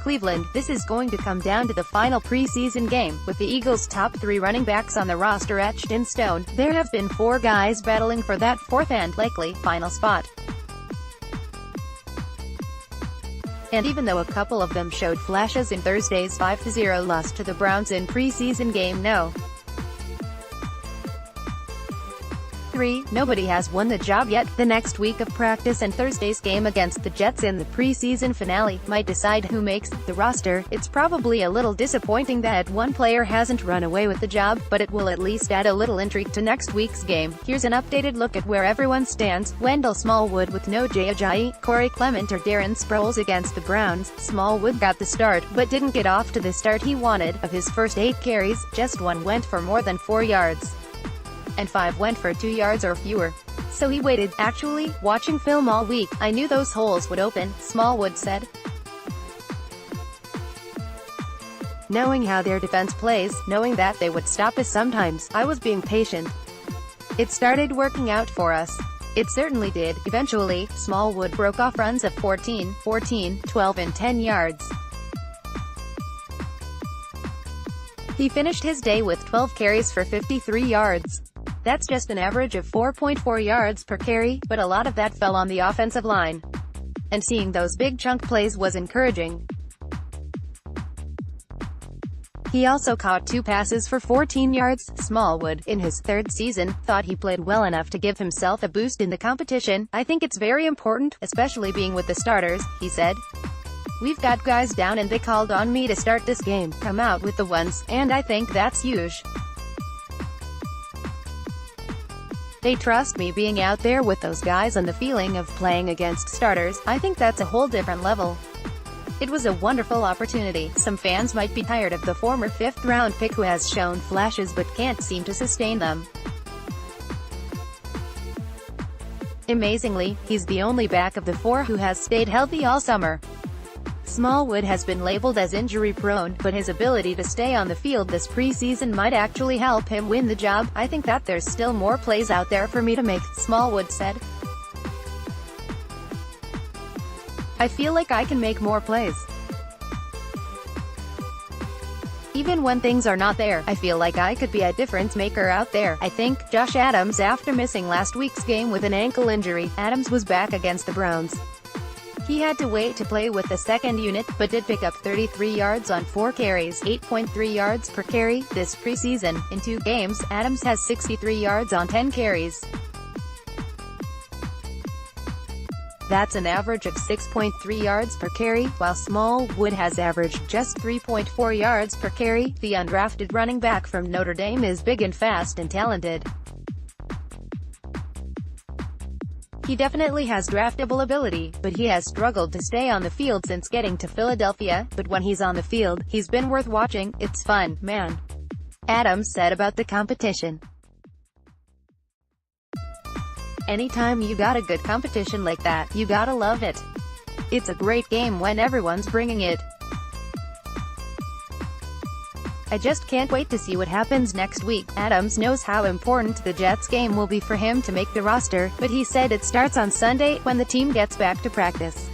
Cleveland. This is going to come down to the final preseason game, with the Eagles' top 3 running backs on the roster etched in stone. There have been 4 guys battling for that fourth and likely final spot. And even though a couple of them showed flashes in Thursday's 5-0 loss to the Browns in preseason game No. 3, nobody has won the job yet. The next week of practice and Thursday's game against the Jets in the preseason finale might decide who makes the roster. It's probably a little disappointing that one player hasn't run away with the job, but it will at least add a little intrigue to next week's game. Here's an updated look at where everyone stands. Wendell Smallwood with no Jay Ajayi, Corey Clement or Darren Sproles against the Browns. Smallwood got the start, but didn't get off to the start he wanted. Of his first 8 carries, just 1 went for more than 4 yards. And 5 went for 2 yards or fewer. So he waited. Actually, watching film all week, I knew those holes would open, Smallwood said. Knowing how their defense plays, knowing that they would stop us sometimes, I was being patient. It started working out for us. It certainly did. Eventually, Smallwood broke off runs of 14, 14, 12 and 10 yards. He finished his day with 12 carries for 53 yards. That's just an average of 4.4 yards per carry, but a lot of that fell on the offensive line. And seeing those big chunk plays was encouraging. He also caught 2 passes for 14 yards. Smallwood, in his 3rd season, thought he played well enough to give himself a boost in the competition. I think it's very important, especially being with the starters, he said. We've got guys down and they called on me to start this game, come out with the ones, and I think that's huge. They trust me being out there with those guys and the feeling of playing against starters. I think that's a whole different level. It was a wonderful opportunity. Some fans might be tired of the former 5th-round pick who has shown flashes but can't seem to sustain them. Amazingly, he's the only back of the 4 who has stayed healthy all summer. Smallwood has been labeled as injury-prone, but his ability to stay on the field this preseason might actually help him win the job. I think that there's still more plays out there for me to make, Smallwood said. I feel like I can make more plays. Even when things are not there, I feel like I could be a difference maker out there. I think. Josh Adams. After missing last week's game with an ankle injury, Adams was back against the Browns. He had to wait to play with the second unit, but did pick up 33 yards on 4 carries, 8.3 yards per carry, this preseason. In 2 games, Adams has 63 yards on 10 carries. That's an average of 6.3 yards per carry, while Smallwood has averaged just 3.4 yards per carry. The undrafted running back from Notre Dame is big and fast and talented. He definitely has draftable ability, but he has struggled to stay on the field since getting to Philadelphia. But when he's on the field, he's been worth watching. It's fun, man. Adams said about the competition. Anytime you got a good competition like that, you gotta love it. It's a great game when everyone's bringing it. I just can't wait to see what happens next week. Adams knows how important the Jets game will be for him to make the roster, but he said it starts on Sunday, when the team gets back to practice.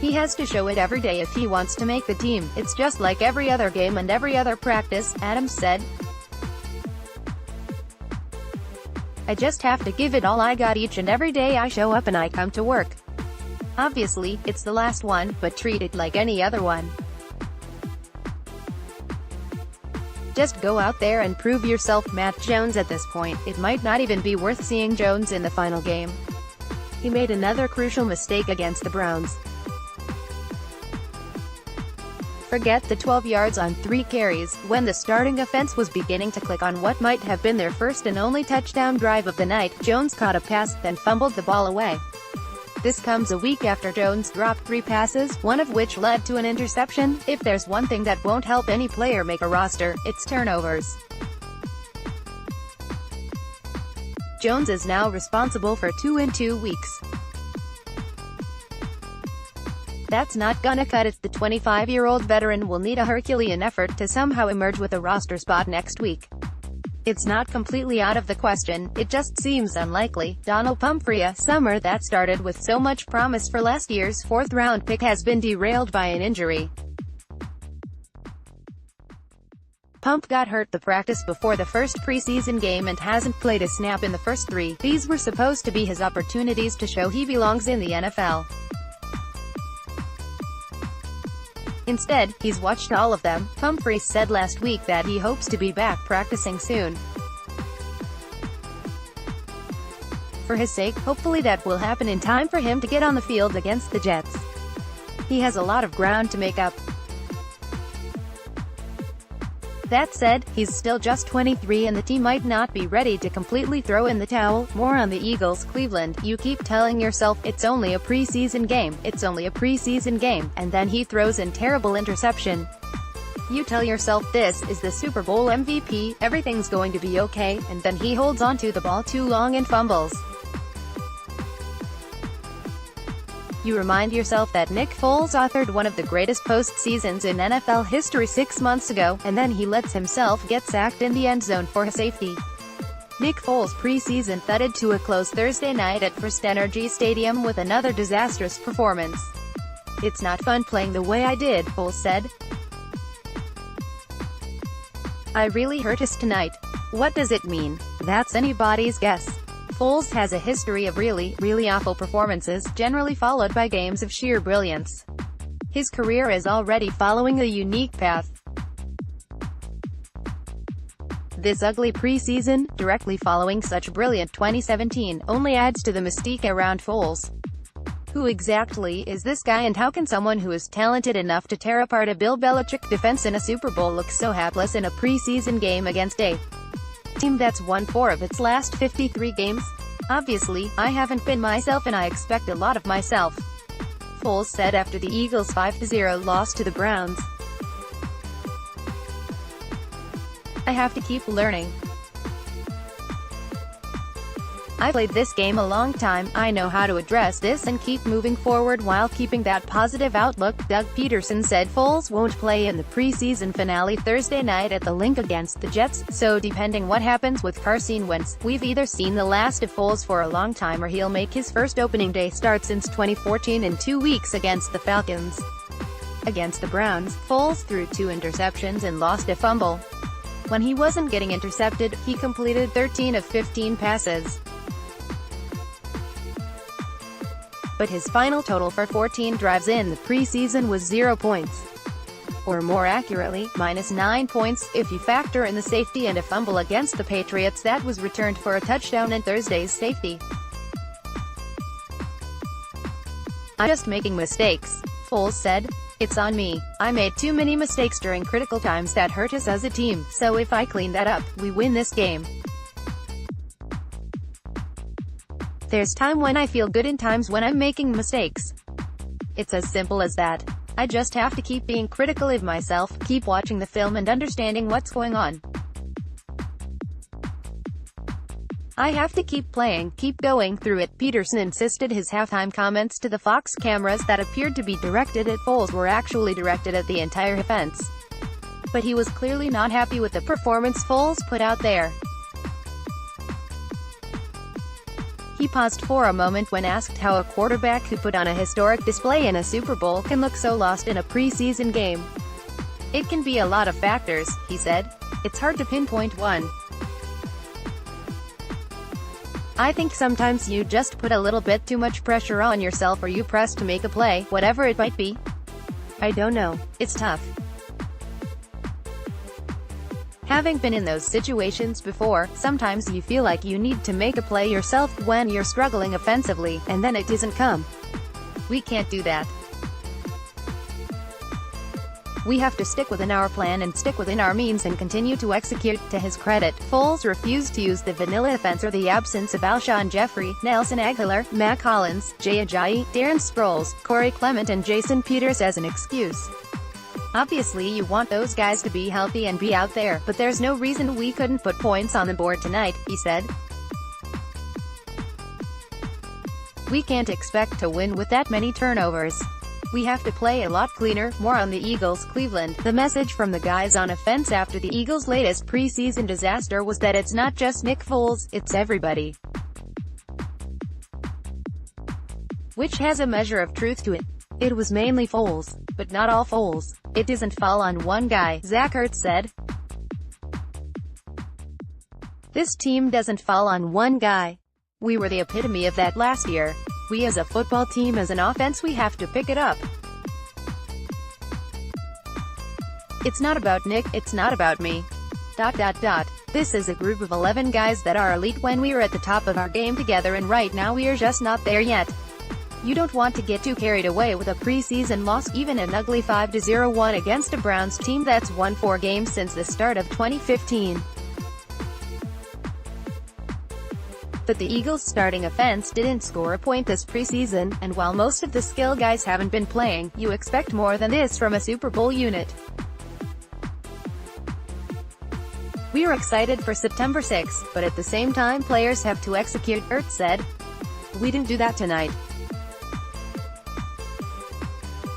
He has to show it every day if he wants to make the team. It's just like every other game and every other practice, Adams said. I just have to give it all I got each and every day I show up and I come to work. Obviously, it's the last one, but treat it like any other one. Just go out there and prove yourself. Matt Jones. At this point, it might not even be worth seeing Jones in the final game. He made another crucial mistake against the Browns. Forget the 12 yards on 3 carries. When the starting offense was beginning to click on what might have been their first and only touchdown drive of the night, Jones caught a pass, then fumbled the ball away. This comes a week after Jones dropped 3 passes, one of which led to an interception. If there's one thing that won't help any player make a roster, it's turnovers. Jones is now responsible for 2 in 2 weeks. That's not gonna cut it. The 25-year-old veteran will need a Herculean effort to somehow emerge with a roster spot next week. It's not completely out of the question, it just seems unlikely. Donald Pumphrey. A summer that started with so much promise for last year's 4th-round pick has been derailed by an injury. Pump got hurt the practice before the first preseason game and hasn't played a snap in the first 3. These were supposed to be his opportunities to show he belongs in the NFL. Instead, he's watched all of them. Pumphrey said last week that he hopes to be back practicing soon. For his sake, hopefully that will happen in time for him to get on the field against the Jets. He has a lot of ground to make up. That said, he's still just 23 and the team might not be ready to completely throw in the towel. More on the Eagles, Cleveland. You keep telling yourself, it's only a preseason game, it's only a preseason game, and then he throws in terrible interception. You tell yourself this is the Super Bowl MVP, everything's going to be okay, and then he holds onto the ball too long and fumbles. You remind yourself that Nick Foles authored one of the greatest postseasons in NFL history 6 months ago, and then he lets himself get sacked in the end zone for a safety. Nick Foles' preseason thudded to a close Thursday night at FirstEnergy Stadium with another disastrous performance. "It's not fun playing the way I did," Foles said. "I really hurt us tonight. What does it mean? That's anybody's guess." Foles has a history of really awful performances, generally followed by games of sheer brilliance. His career is already following a unique path. This ugly preseason, directly following such brilliant 2017, only adds to the mystique around Foles. Who exactly is this guy, and how can someone who is talented enough to tear apart a Bill Belichick defense in a Super Bowl look so hapless in a preseason game against a team that's won 4 of its last 53 games? "Obviously, I haven't been myself and I expect a lot of myself," Foles said after the Eagles' 5-0 loss to the Browns. "I have to keep learning. I played this game a long time, I know how to address this and keep moving forward while keeping that positive outlook," Doug Peterson said. Foles won't play in the preseason finale Thursday night at the Link against the Jets, so depending what happens with Carson Wentz, we've either seen the last of Foles for a long time or he'll make his first opening day start since 2014 in 2 weeks against the Falcons. Against the Browns, Foles threw 2 interceptions and lost a fumble. When he wasn't getting intercepted, he completed 13 of 15 passes. But his final total for 14 drives in the preseason was 0 points. Or more accurately, -9 points, if you factor in the safety and a fumble against the Patriots that was returned for a touchdown in Thursday's safety. "I'm just making mistakes," Foles said. "It's on me. I made too many mistakes during critical times that hurt us as a team, so if I clean that up, we win this game. There's time when I feel good and times when I'm making mistakes. It's as simple as that. I just have to keep being critical of myself, keep watching the film and understanding what's going on. I have to keep playing, keep going through it," Peterson insisted. His halftime comments to the Fox cameras that appeared to be directed at Foles were actually directed at the entire offense. But he was clearly not happy with the performance Foles put out there. He paused for a moment when asked how a quarterback who put on a historic display in a Super Bowl can look so lost in a preseason game. "It can be a lot of factors," he said. "It's hard to pinpoint one. I think sometimes you just put a little bit too much pressure on yourself or you press to make a play, whatever it might be. I don't know. It's tough." Having been in those situations before, sometimes you feel like you need to make a play yourself when you're struggling offensively, and then it doesn't come. We can't do that. We have to stick within our plan and stick within our means and continue to execute." To his credit, Foles refused to use the vanilla offense or the absence of Alshon Jeffrey, Nelson Agholor, Matt Collins, Jay Ajayi, Darren Sproles, Corey Clement and Jason Peters as an excuse. "Obviously you want those guys to be healthy and be out there, but there's no reason we couldn't put points on the board tonight," he said. "We can't expect to win with that many turnovers. We have to play a lot cleaner." More on the Eagles, Cleveland. The message from the guys on offense after the Eagles' latest preseason disaster was that it's not just Nick Foles, it's everybody. Which has a measure of truth to it. It was mainly Foles, but not all Foles. It doesn't fall on one guy, Zach Ertz said. This team doesn't fall on one guy. We were the epitome of that last year. We as a football team, as an offense, we have to pick it up. It's not about Nick, it's not about me. ... This is a group of 11 guys that are elite when we were at the top of our game together, and right now we are just not there yet. You don't want to get too carried away with a preseason loss, even an ugly 5-0 against a Browns team that's won 4 games since the start of 2015. But the Eagles' starting offense didn't score a point this preseason, and while most of the skill guys haven't been playing, you expect more than this from a Super Bowl unit. We are excited for September 6, but at the same time players have to execute, Ertz said. We didn't do that tonight.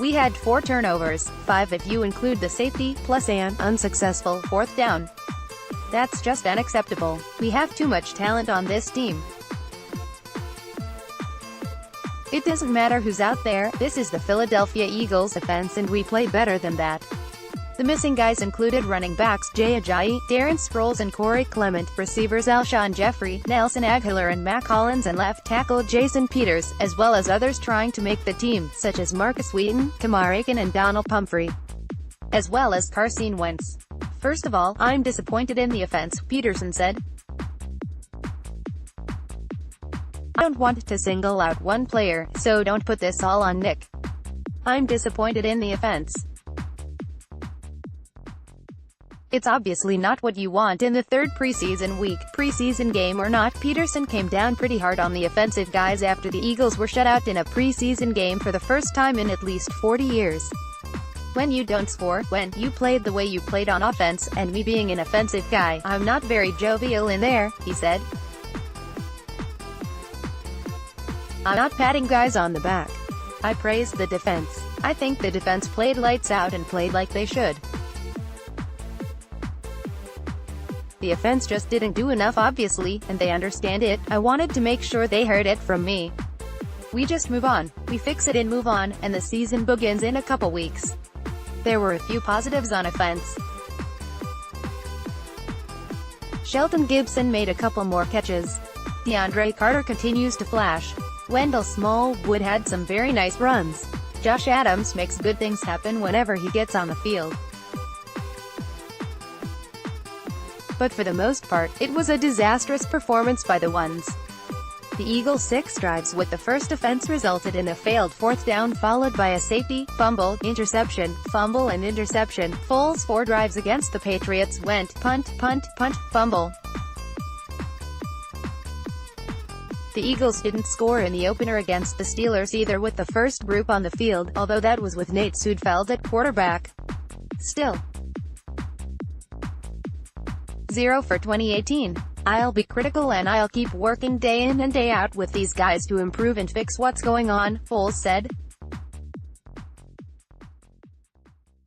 We had 4 turnovers, 5 if you include the safety, plus an unsuccessful 4th down. That's just unacceptable. We have too much talent on this team. It doesn't matter who's out there, this is the Philadelphia Eagles offense and we play better than that. The missing guys included running backs Jay Ajayi, Darren Sproles and Corey Clement, receivers Alshon Jeffrey, Nelson Agholor and Mac Hollins, and left tackle Jason Peters, as well as others trying to make the team, such as Marcus Wheaton, Kamar Aiken and Donald Pumphrey, as well as Carson Wentz. First of all, I'm disappointed in the offense, Peterson said. I don't want to single out one player, so don't put this all on Nick. I'm disappointed in the offense. It's obviously not what you want in the 3rd preseason week. Preseason game or not, Peterson came down pretty hard on the offensive guys after the Eagles were shut out in a preseason game for the first time in at least 40 years. When you don't score, when you played the way you played on offense, and me being an offensive guy, I'm not very jovial in there, he said. I'm not patting guys on the back. I praised the defense. I think the defense played lights out and played like they should. The offense just didn't do enough obviously, and they understand it. I wanted to make sure they heard it from me. We just move on. We fix it and move on, and the season begins in a couple weeks. There were a few positives on offense. Shelton Gibson made a couple more catches. DeAndre Carter continues to flash. Wendell Smallwood had some very nice runs. Josh Adams makes good things happen whenever he gets on the field. But for the most part, it was a disastrous performance by the ones. The Eagles' 6 drives with the first offense resulted in a failed 4th down followed by a safety, fumble, interception, fumble and interception. Foles' 4 drives against the Patriots went punt, punt, punt, fumble. The Eagles didn't score in the opener against the Steelers either with the first group on the field, although that was with Nate Sudfeld at quarterback. Still, 0 for 2018. I'll be critical and I'll keep working day in and day out with these guys to improve and fix what's going on, Foles said.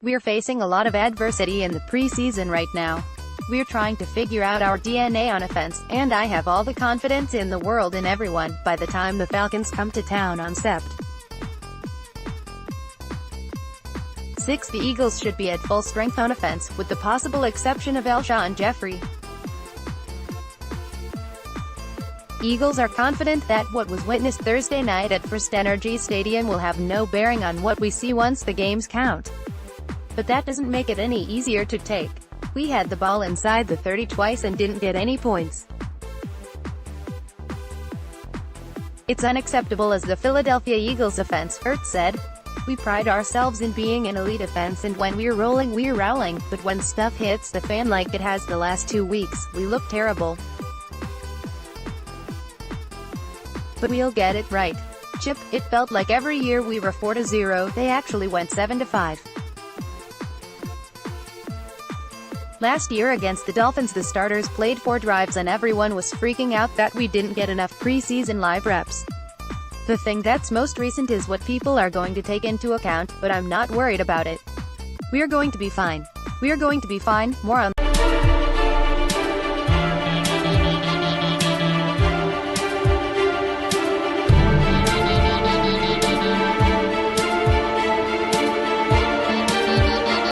We're facing a lot of adversity in the preseason right now. We're trying to figure out our DNA on offense, and I have all the confidence in the world in everyone, by the time the Falcons come to town on Sept. 6. The Eagles should be at full strength on offense, with the possible exception of Alshon Jeffrey. Eagles are confident that what was witnessed Thursday night at First Energy Stadium will have no bearing on what we see once the games count. But that doesn't make it any easier to take. We had the ball inside the 30 twice and didn't get any points. It's unacceptable as the Philadelphia Eagles offense, Ertz said. We pride ourselves in being an elite offense, and when we're rolling we're rowling, but when stuff hits the fan like it has the last 2 weeks, we look terrible. But we'll get it right. Chip, it felt like every year we were 4-0, they actually went 7-5. Last year against the Dolphins the starters played 4 drives and everyone was freaking out that we didn't get enough preseason live reps. The thing that's most recent is what people are going to take into account, but I'm not worried about it. We're going to be fine. We're going to be fine. More on